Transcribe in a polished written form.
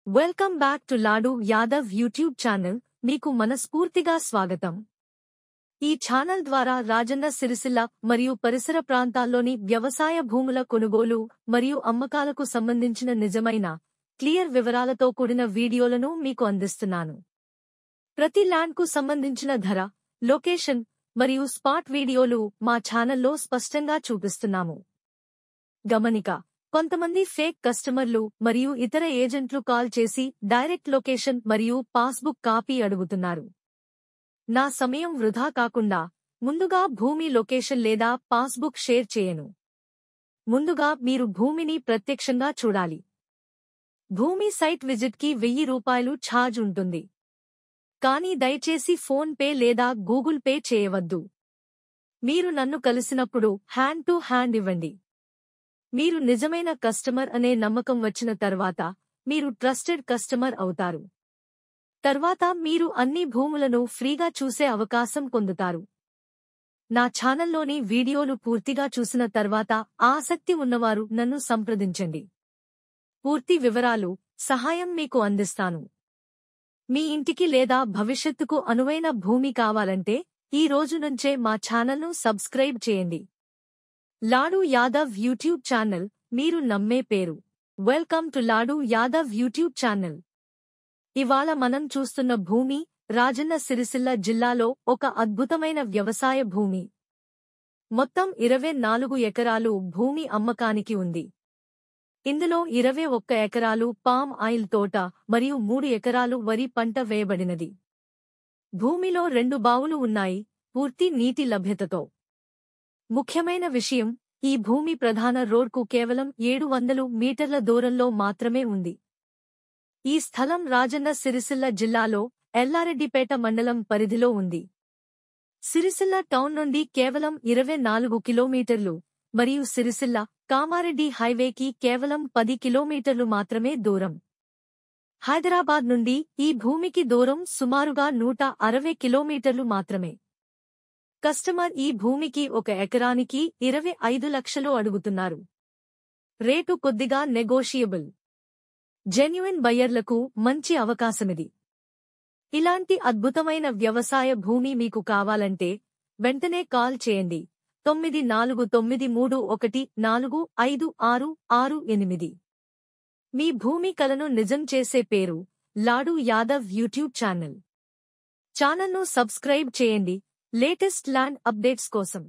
Welcome back to Ladu Yadav YouTube channel. మీకు మనస్ఫూర్తిగా స్వాగతం. ఈ ఛానల్ ద్వారా రాజన్న సిరిసిల్ల మరియు పరిసర ప్రాంతాల్లోని వ్యవసాయ భూముల కొనుగోలు మరియు అమ్మకాలకు సంబంధించిన నిజమైన, క్లియర్ వివరాలతో కూడిన వీడియోలను మీకు అందిస్తున్నాను. ప్రతి ల్యాండ్కు సంబంధించిన ధర, లొకేషన్ మరియు స్పాట్ వీడియోలు మా ఛానల్లో స్పష్టంగా చూపిస్తున్నాము. గమనిక: కొంతమంది ఫేక్ కస్టమర్లు మరియు ఇతర ఏజెంట్లు కాల్ చేసి డైరెక్ట్ లొకేషన్ మరియు పాస్బుక్ కాపీ అడుగుతున్నారు. నా సమయం వృధా కాకుండా ముందుగా భూమి లొకేషన్ లేదా పాస్బుక్ షేర్ చేయను. ముందుగా మీరు భూమిని ప్రత్యక్షంగా చూడాలి. భూమి సైట్ విజిట్కి ₹1000 ఛార్జ్ ఉంటుంది. కానీ దయచేసి ఫోన్ పే లేదా గూగుల్ పే చేయవద్దు. మీరు నన్ను కలిసినప్పుడు హ్యాండ్ టు హ్యాండ్ ఇవ్వండి. మీరు నిజమైన కస్టమర్ అనే నమ్మకం వచ్చిన తర్వాత మీరు ట్రస్టెడ్ కస్టమర్ అవుతారు. తర్వాత మీరు అన్ని భూములను ఫ్రీగా చూసే అవకాశం పొందుతారు. నా ఛానల్లోని వీడియోలు పూర్తిగా చూసిన తర్వాత ఆసక్తి ఉన్నవారు నన్ను సంప్రదించండి. పూర్తి వివరాలు, సహాయం మీకు అందిస్తాను. మీ ఇంటికి లేదా భవిష్యత్తుకు అనువైన భూమి కావాలంటే ఈ రోజు నుంచే మా ఛానల్ను సబ్స్క్రైబ్ చేయండి. లాడు యాదవ్ యూట్యూబ్ ఛానల్, మీరు నమ్మే పేరు. Welcome to Ladu Yadav YouTube channel. ఇవాళ మనం చూస్తున్న భూమి రాజన్న సిరిసిల్ల జిల్లాలో ఒక అద్భుతమైన వ్యవసాయ భూమి. మొత్తం 24 ఎకరాలు భూమి అమ్మకానికి ఉంది. ఇందులో 21 ఎకరాలు పామ్ ఆయిల్ తోట మరియు 3 ఎకరాలు వరి పంట వేయబడినది. భూమిలో 2 బావులు ఉన్నాయి, పూర్తి నీటి లభ్యతతో. ముఖ్యమైన విషయం, ఈ భూమి ప్రధాన రోడ్కు కేవలం 700 మీటర్ల దూరంలో మాత్రమే ఉంది. ఈ స్థలం రాజన్న సిరిసిల్ల జిల్లాలో ఎల్లారెడ్డిపేట మండలం పరిధిలో ఉంది. సిరిసిల్ల టౌన్ నుండి కేవలం 24 కిలోమీటర్లు మరియు సిరిసిల్ల కామారెడ్డి హైవేకి కేవలం 10 కిలోమీటర్లు మాత్రమే దూరం. హైదరాబాద్ నుండి ఈ భూమికి దూరం సుమారుగా 160 కిలోమీటర్లు మాత్రమే. కస్టమర్ ఈ భూమికి 1 ఎకరానికి 25 లక్షలు అడుగుతున్నారు. రేటు కొద్దిగా నెగోషియబుల్. జెన్యుయిన్ బయ్యర్లకు మంచి అవకాశమిది. ఇలాంటి అద్భుతమైన వ్యవసాయ భూమి మీకు కావాలంటే వెంటనే కాల్ చేయండి. 9431145668. మీ భూమి కలను నిజం చేసే పేరు లాడు యాదవ్ యూట్యూబ్ ఛానల్. ఛానల్ను సబ్స్క్రైబ్ చేయండి లేటెస్ట్ ల్యాండ్ అప్డేట్స్ కోసం.